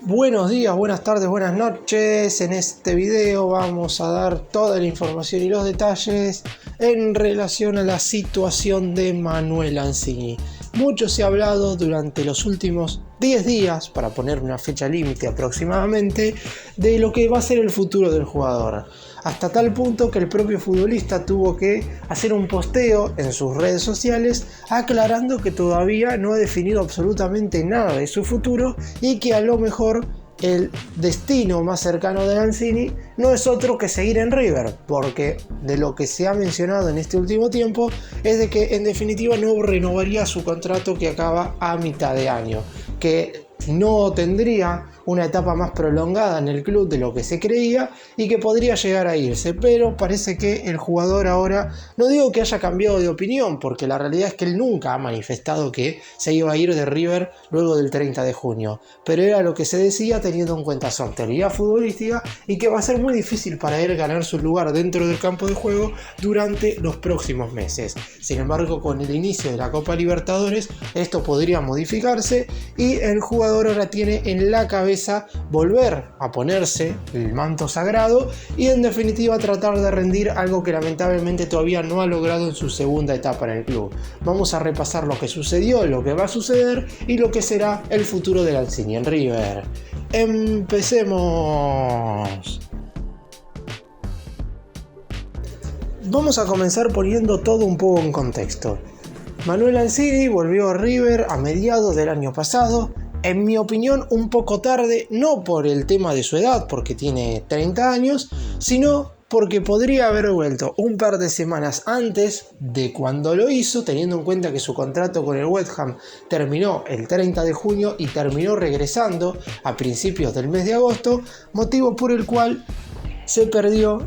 Buenos días, buenas tardes, buenas noches. En este video vamos a dar toda la información y los detalles en relación a la situación de Manuel Lanzini. Mucho se ha hablado durante los últimos 10 días, para poner una fecha límite aproximadamente, de lo que va a ser el futuro del jugador. Hasta tal punto que el propio futbolista tuvo que hacer un posteo en sus redes sociales aclarando que todavía no ha definido absolutamente nada de su futuro y que a lo mejor el destino más cercano de Lanzini no es otro que seguir en River, porque de lo que se ha mencionado en este último tiempo es de que en definitiva no renovaría su contrato que acaba a mitad de año, que no tendría una etapa más prolongada en el club de lo que se creía y que podría llegar a irse, pero parece que el jugador ahora, no digo que haya cambiado de opinión, porque la realidad es que él nunca ha manifestado que se iba a ir de River luego del 30 de junio, pero era lo que se decía teniendo en cuenta su actualidad futbolística y que va a ser muy difícil para él ganar su lugar dentro del campo de juego durante los próximos meses. Sin embargo, con el inicio de la Copa Libertadores esto podría modificarse y el jugador ahora tiene en la cabeza volver a ponerse el manto sagrado y en definitiva tratar de rendir algo que lamentablemente todavía no ha logrado en su segunda etapa en el club. Vamos a repasar lo que sucedió, lo que va a suceder y lo que será el futuro de Lanzini en River. Empecemos. Vamos a comenzar poniendo todo un poco en contexto. Manuel Lanzini volvió a River a mediados del año pasado. En mi opinión, un poco tarde, no por el tema de su edad, porque tiene 30 años, sino porque podría haber vuelto un par de semanas antes de cuando lo hizo, teniendo en cuenta que su contrato con el West Ham terminó el 30 de junio y terminó regresando a principios del mes de agosto, motivo por el cual se perdió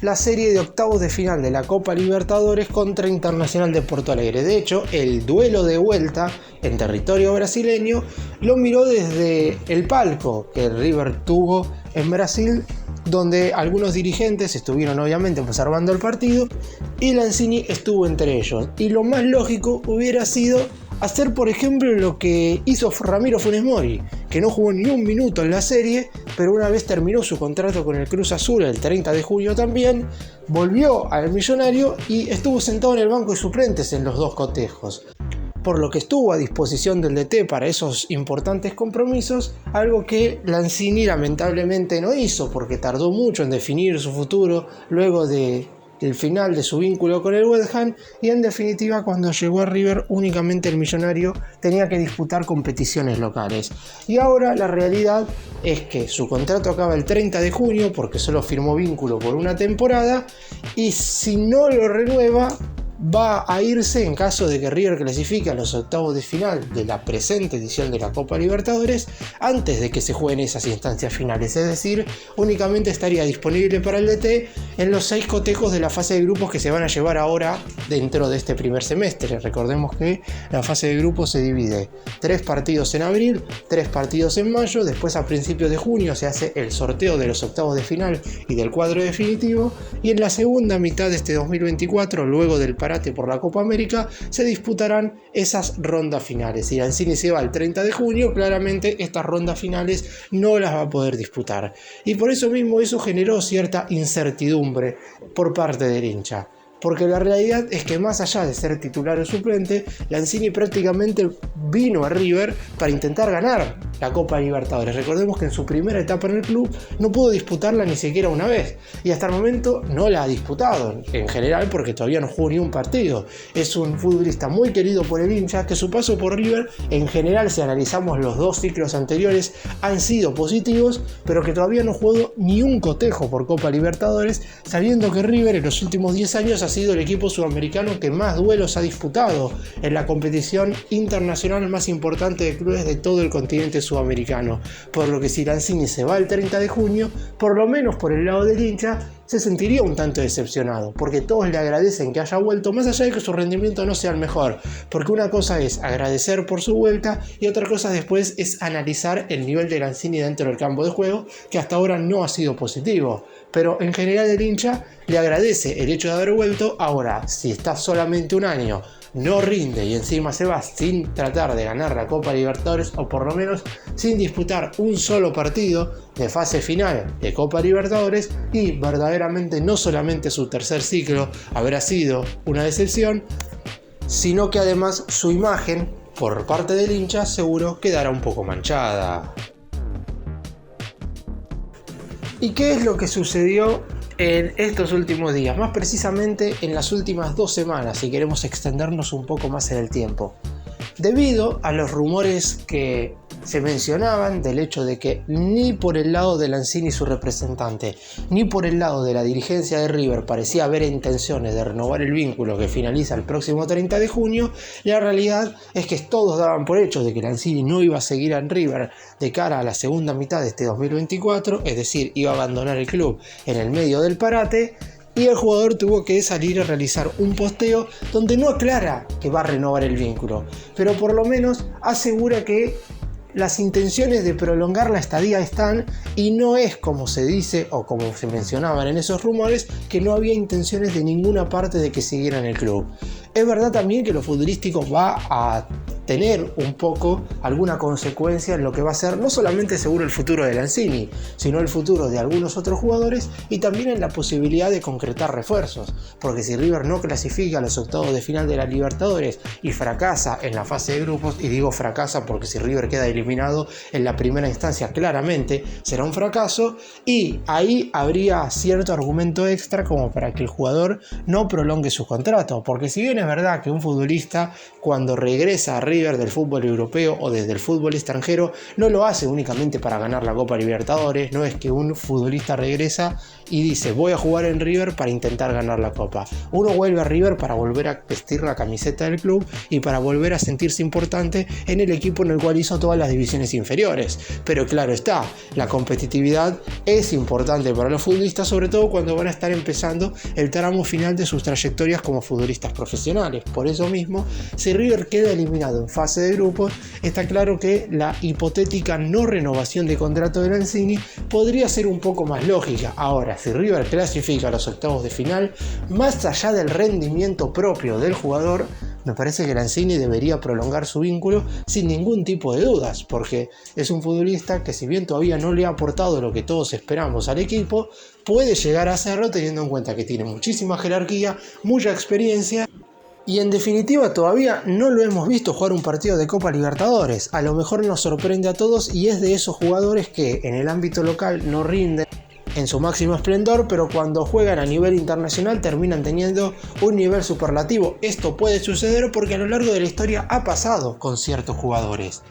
la serie de octavos de final de la Copa Libertadores contra Internacional de Porto Alegre. De hecho, el duelo de vuelta en territorio brasileño lo miró desde el palco que River tuvo en Brasil, donde algunos dirigentes estuvieron obviamente observando el partido y Lanzini estuvo entre ellos. Y lo más lógico hubiera sido hacer, por ejemplo, lo que hizo Ramiro Funes Mori, que no jugó ni un minuto en la serie, pero una vez terminó su contrato con el Cruz Azul el 30 de junio también, volvió al Millonario y estuvo sentado en el banco de suplentes en los dos cotejos, por lo que estuvo a disposición del DT para esos importantes compromisos, algo que Lanzini lamentablemente no hizo porque tardó mucho en definir su futuro luego de el final de su vínculo con el West Ham y en definitiva cuando llegó a River únicamente el Millonario tenía que disputar competiciones locales. Y ahora la realidad es que su contrato acaba el 30 de junio porque solo firmó vínculo por una temporada y si no lo renueva va a irse en caso de que River clasifique a los octavos de final de la presente edición de la Copa Libertadores antes de que se jueguen esas instancias finales, es decir, únicamente estaría disponible para el DT en los 6 cotejos de la fase de grupos que se van a llevar ahora dentro de este primer semestre. Recordemos que la fase de grupos se divide 3 partidos en abril, 3 partidos en mayo, después a principios de junio se hace el sorteo de los octavos de final y del cuadro definitivo y en la segunda mitad de este 2024, luego del parate por la Copa América, se disputarán esas rondas finales. Si Lanzini se va el 30 de junio, claramente estas rondas finales no las va a poder disputar. Y por eso mismo eso generó cierta incertidumbre por parte del hincha. Porque la realidad es que más allá de ser titular o suplente, Lanzini prácticamente vino a River para intentar ganar la Copa Libertadores. Recordemos que en su primera etapa en el club no pudo disputarla ni siquiera una vez y hasta el momento no la ha disputado en general porque todavía no jugó ni un partido. Es un futbolista muy querido por el hincha que su paso por River en general, si analizamos los 2 ciclos anteriores, han sido positivos, pero que todavía no jugó ni un cotejo por Copa Libertadores, sabiendo que River en los últimos 10 años ha sido el equipo sudamericano que más duelos ha disputado en la competición internacional más importante de clubes de todo el continente sudamericano, por lo que si Lanzini se va el 30 de junio, por lo menos por el lado del hincha, se sentiría un tanto decepcionado, porque todos le agradecen que haya vuelto, más allá de que su rendimiento no sea el mejor, porque una cosa es agradecer por su vuelta y otra cosa después es analizar el nivel de Lanzini dentro del campo de juego, que hasta ahora no ha sido positivo. pero en general el hincha le agradece el hecho de haber vuelto. Ahora, si está solamente un año, no rinde y encima se va sin tratar de ganar la Copa Libertadores, o por lo menos sin disputar un solo partido de fase final de Copa Libertadores, y verdaderamente no solamente su tercer ciclo habrá sido una decepción, sino que además su imagen por parte del hincha seguro quedará un poco manchada. ¿Y qué es lo que sucedió en estos últimos días? Más precisamente en las últimas 2 semanas, si queremos extendernos un poco más en el tiempo. Debido a los rumores que se mencionaban del hecho de que ni por el lado de Lanzini y su representante, ni por el lado de la dirigencia de River parecía haber intenciones de renovar el vínculo que finaliza el próximo 30 de junio, la realidad es que todos daban por hecho de que Lanzini no iba a seguir en River de cara a la segunda mitad de este 2024, es decir, iba a abandonar el club en el medio del parate. Y el jugador tuvo que salir a realizar un posteo donde no aclara que va a renovar el vínculo, pero por lo menos asegura que las intenciones de prolongar la estadía están, y no es como se dice o como se mencionaban en esos rumores, que no había intenciones de ninguna parte de que siguiera en el club. Es verdad también que lo futbolístico va a tener un poco alguna consecuencia en lo que va a ser no solamente seguro el futuro de Lanzini, sino el futuro de algunos otros jugadores, y también en la posibilidad de concretar refuerzos, porque si River no clasifica a los octavos de final de la Libertadores y fracasa en la fase de grupos, y digo fracasa porque si River queda eliminado en la primera instancia claramente será un fracaso, y ahí habría cierto argumento extra como para que el jugador no prolongue su contrato, porque si bien es verdad que un futbolista cuando regresa a River del fútbol europeo o desde el fútbol extranjero no lo hace únicamente para ganar la Copa Libertadores, no es que un futbolista regresa y dice voy a jugar en River para intentar ganar la Copa. Uno vuelve a River para volver a vestir la camiseta del club y para volver a sentirse importante en el equipo en el cual hizo todas las divisiones inferiores. Pero claro está, la competitividad es importante para los futbolistas, sobre todo cuando van a estar empezando el tramo final de sus trayectorias como futbolistas profesionales. Por eso mismo, si River queda eliminado en fase de grupos, está claro que la hipotética no renovación de contrato de Lanzini podría ser un poco más lógica. Ahora, si River clasifica a los octavos de final, más allá del rendimiento propio del jugador, me parece que Lanzini debería prolongar su vínculo sin ningún tipo de dudas, porque es un futbolista que, si bien todavía no le ha aportado lo que todos esperamos al equipo, puede llegar a hacerlo teniendo en cuenta que tiene muchísima jerarquía, mucha experiencia. Y en definitiva todavía no lo hemos visto jugar un partido de Copa Libertadores. A lo mejor nos sorprende a todos y es de esos jugadores que en el ámbito local no rinden en su máximo esplendor, pero cuando juegan a nivel internacional terminan teniendo un nivel superlativo. Esto puede suceder porque a lo largo de la historia ha pasado con ciertos jugadores.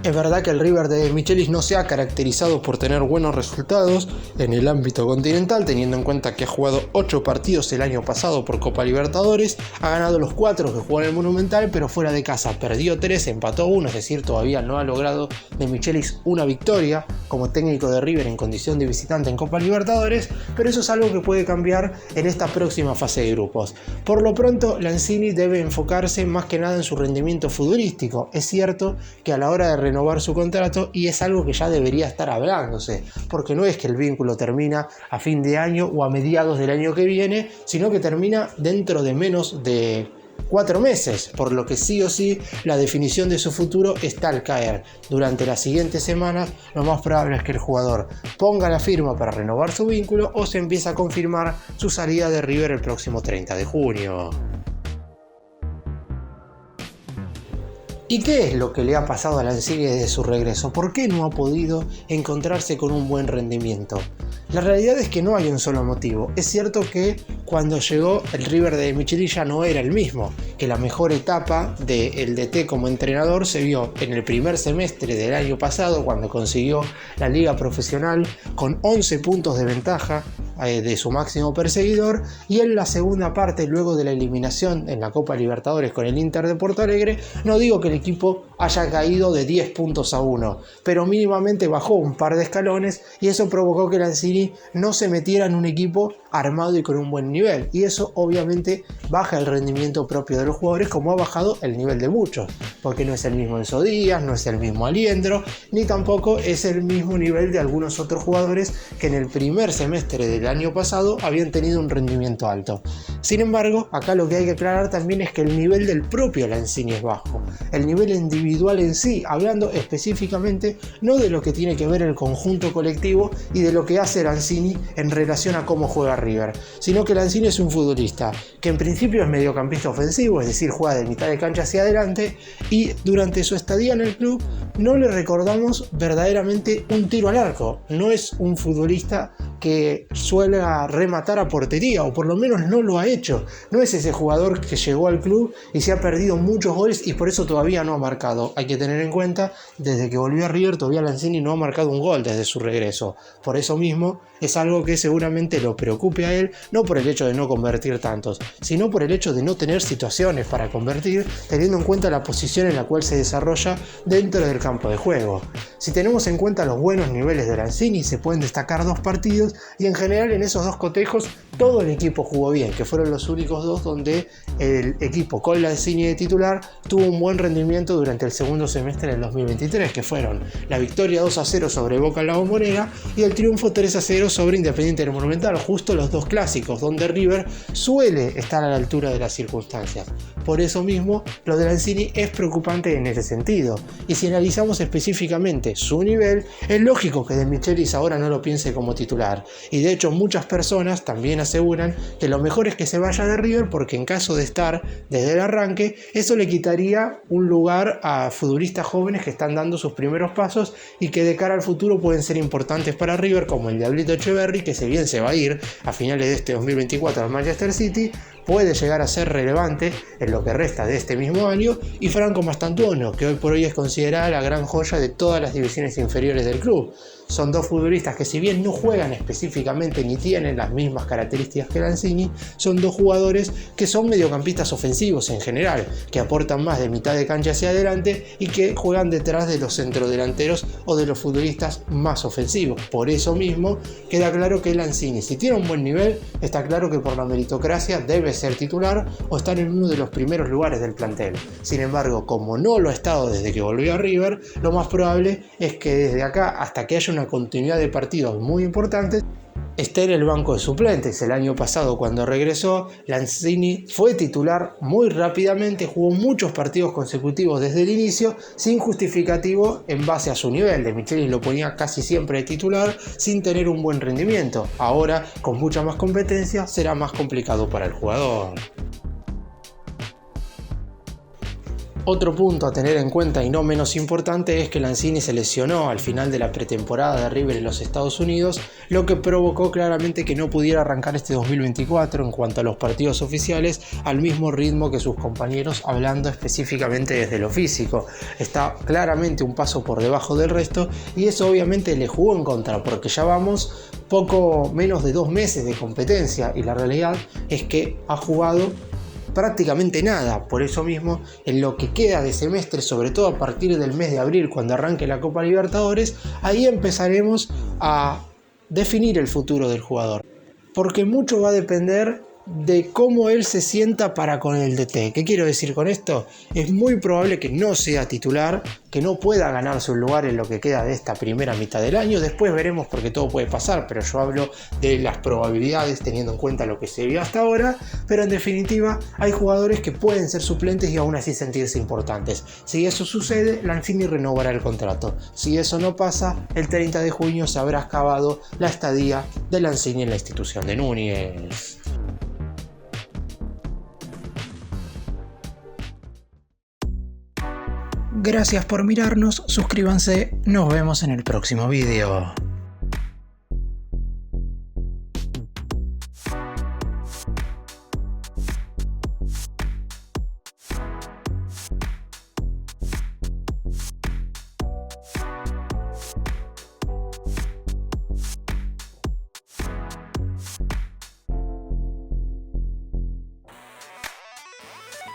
Es verdad que el River de Michelis no se ha caracterizado por tener buenos resultados en el ámbito continental, teniendo en cuenta que ha jugado 8 partidos el año pasado por Copa Libertadores, ha ganado los 4 que jugó en el Monumental, pero fuera de casa perdió 3, empató 1, es decir, todavía no ha logrado de Michelis una victoria como técnico de River en condición de visitante en Copa Libertadores, pero eso es algo que puede cambiar en esta próxima fase de grupos. Por lo pronto, Lanzini debe enfocarse más que nada en su rendimiento futbolístico. Es cierto que a la hora de renovar su contrato, y es algo que ya debería estar hablándose, porque no es que el vínculo termina a fin de año o a mediados del año que viene, sino que termina dentro de menos de 4 meses, por lo que sí o sí la definición de su futuro está al caer. Durante las siguientes semanas lo más probable es que el jugador ponga la firma para renovar su vínculo o se empiece a confirmar su salida de River el próximo 30 de junio. ¿Y qué es lo que le ha pasado a Lanzini desde su regreso? ¿Por qué no ha podido encontrarse con un buen rendimiento? La realidad es que no hay un solo motivo. Es cierto que cuando llegó el River de Michelis ya no era el mismo, que la mejor etapa del DT como entrenador se vio en el primer semestre del año pasado, cuando consiguió la liga profesional con 11 puntos de ventaja de su máximo perseguidor, y en la segunda parte, luego de la eliminación en la Copa Libertadores con el Inter de Porto Alegre, no digo que el equipo haya caído de 10 puntos a 1, pero mínimamente bajó un par de escalones, y eso provocó que Lanzini no se metiera en un equipo armado y con un buen nivel, y eso obviamente baja el rendimiento propio de los jugadores, como ha bajado el nivel de muchos, porque no es el mismo Enzo Díaz, no es el mismo Aliendro, ni tampoco es el mismo nivel de algunos otros jugadores que en el primer semestre del año pasado habían tenido un rendimiento alto. Sin embargo, acá lo que hay que aclarar también es que el nivel del propio Lanzini es bajo. El nivel individual en sí, hablando específicamente no de lo que tiene que ver el conjunto colectivo y de lo que hace Lanzini en relación a cómo juega River, sino que Lanzini es un futbolista que en principio es mediocampista ofensivo, es decir, juega de mitad de cancha hacia adelante, y durante su estadía en el club no le recordamos verdaderamente un tiro al arco. No es un futbolista que suele rematar a portería, o por lo menos no lo ha hecho. No es ese jugador que llegó al club y se ha perdido muchos goles y por eso todavía no ha marcado. Hay que tener en cuenta, desde que volvió a River todavía Lanzini no ha marcado un gol desde su regreso. Por eso mismo es algo que seguramente lo preocupe a él, no por el hecho de no convertir tantos, sino por el hecho de no tener situaciones para convertir, teniendo en cuenta la posición en la cual se desarrolla dentro del campo de juego. Si tenemos en cuenta los buenos niveles de Lanzini, se pueden destacar 2 partidos y en general en esos 2 cotejos todo el equipo jugó bien, que fueron los únicos 2 donde el equipo con Lanzini de titular tuvo un buen rendimiento durante el segundo semestre del 2023, que fueron la victoria 2-0 sobre Boca en la Bombonera y el triunfo 3-0 sobre Independiente del Monumental, justo los 2 clásicos donde River suele estar a la altura de las circunstancias. Por eso mismo, lo de Lanzini es preocupante en ese sentido, y si analizamos específicamente su nivel, es lógico que De Michelis ahora no lo piense como titular, y de hecho muchas personas también aseguran que lo mejor es que se vaya de River porque en caso de estar desde el arranque, eso le quitaría un lugar a futbolistas jóvenes que están dando sus primeros pasos y que de cara al futuro pueden ser importantes para River, como el Diablito Echeverri, que si bien se va a ir a finales de este 2024 al Manchester City, puede llegar a ser relevante en lo que resta de este mismo año, y Franco Mastantuono, que hoy por hoy es considerada la gran joya de todas las divisiones inferiores del club. Son 2 futbolistas que si bien no juegan específicamente ni tienen las mismas características que Lanzini, son 2 jugadores que son mediocampistas ofensivos en general, que aportan más de mitad de cancha hacia adelante y que juegan detrás de los centrodelanteros o de los futbolistas más ofensivos. Por eso mismo queda claro que Lanzini, si tiene un buen nivel, está claro que por la meritocracia debe ser titular o estar en uno de los primeros lugares del plantel. Sin embargo, como no lo ha estado desde que volvió a River, lo más probable es que desde acá hasta que haya una continuidad de partidos muy importantes esté en el banco de suplentes. El año pasado, cuando regresó, Lanzini fue titular muy rápidamente, jugó muchos partidos consecutivos desde el inicio sin justificativo en base a su nivel. De Michelis lo ponía casi siempre de titular sin tener un buen rendimiento. Ahora, con mucha más competencia, será más complicado para el jugador. Otro punto a tener en cuenta y no menos importante es que Lanzini se lesionó al final de la pretemporada de River en los Estados Unidos, lo que provocó claramente que no pudiera arrancar este 2024 en cuanto a los partidos oficiales al mismo ritmo que sus compañeros, hablando específicamente desde lo físico. Está claramente un paso por debajo del resto y eso obviamente le jugó en contra, porque ya vamos poco menos de 2 meses de competencia y la realidad es que ha jugado prácticamente nada. Por eso mismo, en lo que queda de semestre, sobre todo a partir del mes de abril, cuando arranque la Copa Libertadores, ahí empezaremos a definir el futuro del jugador, porque mucho va a depender de cómo él se sienta para con el DT. ¿Qué quiero decir con esto? Es muy probable que no sea titular, que no pueda ganarse un lugar en lo que queda de esta primera mitad del año. Después veremos, porque todo puede pasar, pero yo hablo de las probabilidades teniendo en cuenta lo que se vio hasta ahora. Pero en definitiva, hay jugadores que pueden ser suplentes y aún así sentirse importantes. Si eso sucede, Lanzini renovará el contrato. Si eso no pasa, el 30 de junio se habrá acabado la estadía de Lanzini en la institución de Núñez. Gracias por mirarnos, suscríbanse, nos vemos en el próximo video.